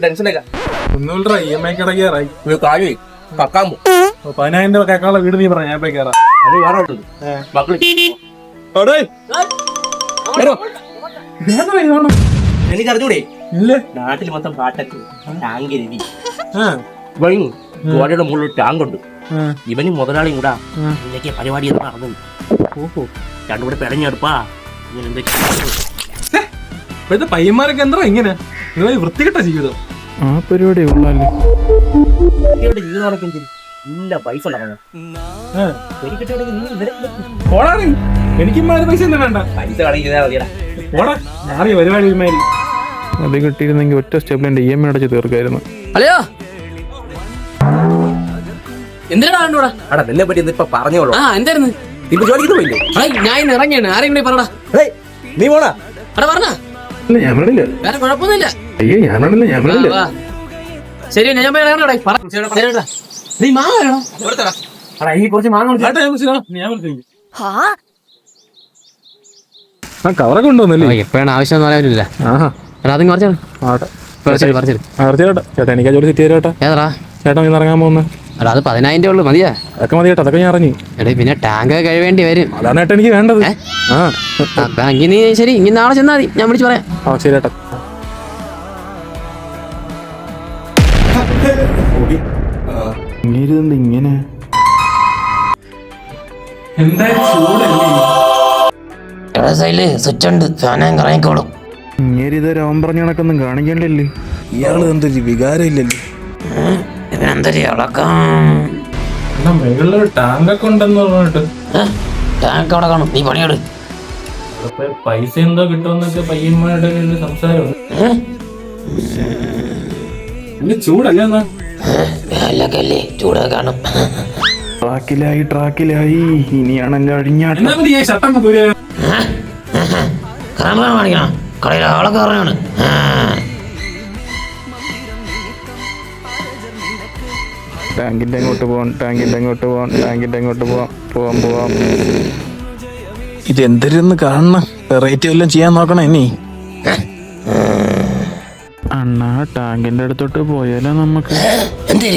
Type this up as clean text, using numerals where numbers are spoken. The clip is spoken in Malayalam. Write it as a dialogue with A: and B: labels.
A: ടെൻഷനൊക്കെ
B: ഒന്നുമില്ല EMI കിടക്കാറായി
A: കാര്യമായി കക്കാൻ പോകും
B: 10,000 രൂപ കേക്കാനുള്ള വീട് നീ പറഞ്ഞ ഞാൻ പോയി കയറാം.
A: അത് വേറെ ഉണ്ട് മക്കള് എനിക്കറിഞ്ഞൂടെ
B: ഇല്ലേ
A: നാട്ടിൽ മൊത്തം പാട്ടൊക്കെ ടാങ്ക് രവി ഇവനും ഗോഡയുടെ മുകളിൽ ടാങ്ക് ഉണ്ട്. ഇവനും മുതലാളിയും കൂടാ ഇന്നൊക്കെ പരിപാടി എന്ന് നടന്നു. ഓഹോ രണ്ടുകൂടെ പിടഞ്ഞെടുപ്പാ ഇങ്ങനെ
B: ഇപ്പോഴത്തെ പയ്യന്മാരൊക്കെ എന്താ ഇങ്ങനെ നിങ്ങൾ വൃത്തികെട്ട ജീവിതം.
C: ആ പരിപാടി ഉള്ളല്ലേ
A: ജീവിതം നടക്കും ഇല്ല പൈസ
B: എനിക്ക് പൈസ ഒന്നും വേണ്ട.
A: പൈസ കളിക്കുന്നതാ മതിയടാ.
B: ഓടാ മാറിയ പരിപാടി ഒരുമാതിരി.
C: അത് കിട്ടിയിരുന്നെങ്കിൽ ഒറ്റ സ്റ്റെപ്പിൽ എൻ്റെ EMI അടച്ച് തീർക്കായിരുന്നു.
D: അല്ലയോ എന്തിനാടാ
A: അടാ നിന്നെ പറ്റി ഇപ്പൊ പറഞ്ഞോളൂ.
D: ആ എന്തായിരുന്നു
A: ഇപ്പൊ ജോലിക്ക് പോയില്ലേ?
D: ഞാൻ ഇന്ന് ഇറങ്ങിയാണ്. ആരെങ്കിലും പറടാ
A: നീ പോണാ
D: അടാ പറഞ്ഞാ
B: ഞാൻ പറഞ്ഞില്ല.
D: വേറെ കുഴപ്പമൊന്നുമില്ല.
B: അയ്യോ ഞാൻ പറഞ്ഞില്ല ഞാൻ പറഞ്ഞില്ല.
D: ശരി ഞാൻ പോയി ഇറങ്ങണോടാ. നീ മാങ്ങ അടാ ഈ കുറച്ച് മാങ്ങ
B: ആ കവറൊക്കെ കൊണ്ടുവന്നല്ലേ?
D: എപ്പോഴാണ് ആവശ്യം എന്ന് പറയാനില്ല. അതും കുറച്ചാണ്
B: ചേട്ടാ എനിക്ക് ജോലി സെറ്റ് ചെയ്തേട്ടാ.
D: ഏതാ
B: ചേട്ടാ ഇന്ന് ഇറങ്ങാൻ പോകുന്നത്?
D: അടാ അത് 10,000 ഉള്ളു മതിയാ?
B: അതൊക്കെ മതി ചേട്ടാ, അതൊക്കെ ഞാൻ അറിഞ്ഞു.
D: എടേ പിന്നെ ടാങ്ക് കഴിവേണ്ടി വരും.
B: അതാണ് ചേട്ടാ എനിക്ക് വേണ്ടത്.
D: അപ്പൊ ഇങ്ങനെ ശരി ഇനി നാളെ ചെന്നാ മതി, ഞാൻ വിളിച്ചു പറയാം.
B: ആ ശരി ചേട്ടാ.
C: ഇങ്ങനെ
D: സ്വിച്ച് ഉണ്ട്, ഫാനും കറങ്ങിക്കോളും.
C: ഇങ്ങനെ ഓൻ പറഞ്ഞ കണക്കൊന്നും കാണിക്കണ്ടല്ലേ.
B: ഇയാള് എന്തൊരു വികാരം ഇല്ലല്ലോ. മേളിലൊരു ടാങ്കൊക്കെ ഉണ്ടെന്ന് പറഞ്ഞിട്ട്
D: ടാങ്ക് അവിടെ കാണും, നീ പണിയോട്.
B: പൈസ എന്തോ കിട്ടുമെന്നൊക്കെ പയ്യന്മാരുടെ സംസാരമുണ്ട്. ചൂടല്ലേ എന്നാ
D: ചൂടൊക്കെ കാണും.
C: ട്രാക്കിലായി ഇനിയാണ് എന്റെ അഴിഞ്ഞാട്ടം.
D: കാണിക്കണം, കടയിൽ ആളൊക്കെ പറഞ്ഞാണ്.
C: ടാങ്കിന്റെ അങ്ങോട്ട് പോവാം.
B: ഇതെന്തൊരു കാണണം. വെറൈറ്റി എല്ലാം ചെയ്യാൻ നോക്കണം ഇനി.
C: അണ്ണാ ടാങ്കിന്റെ അടുത്തോട്ട് പോയാലോ നമുക്ക്?
D: എന്തേ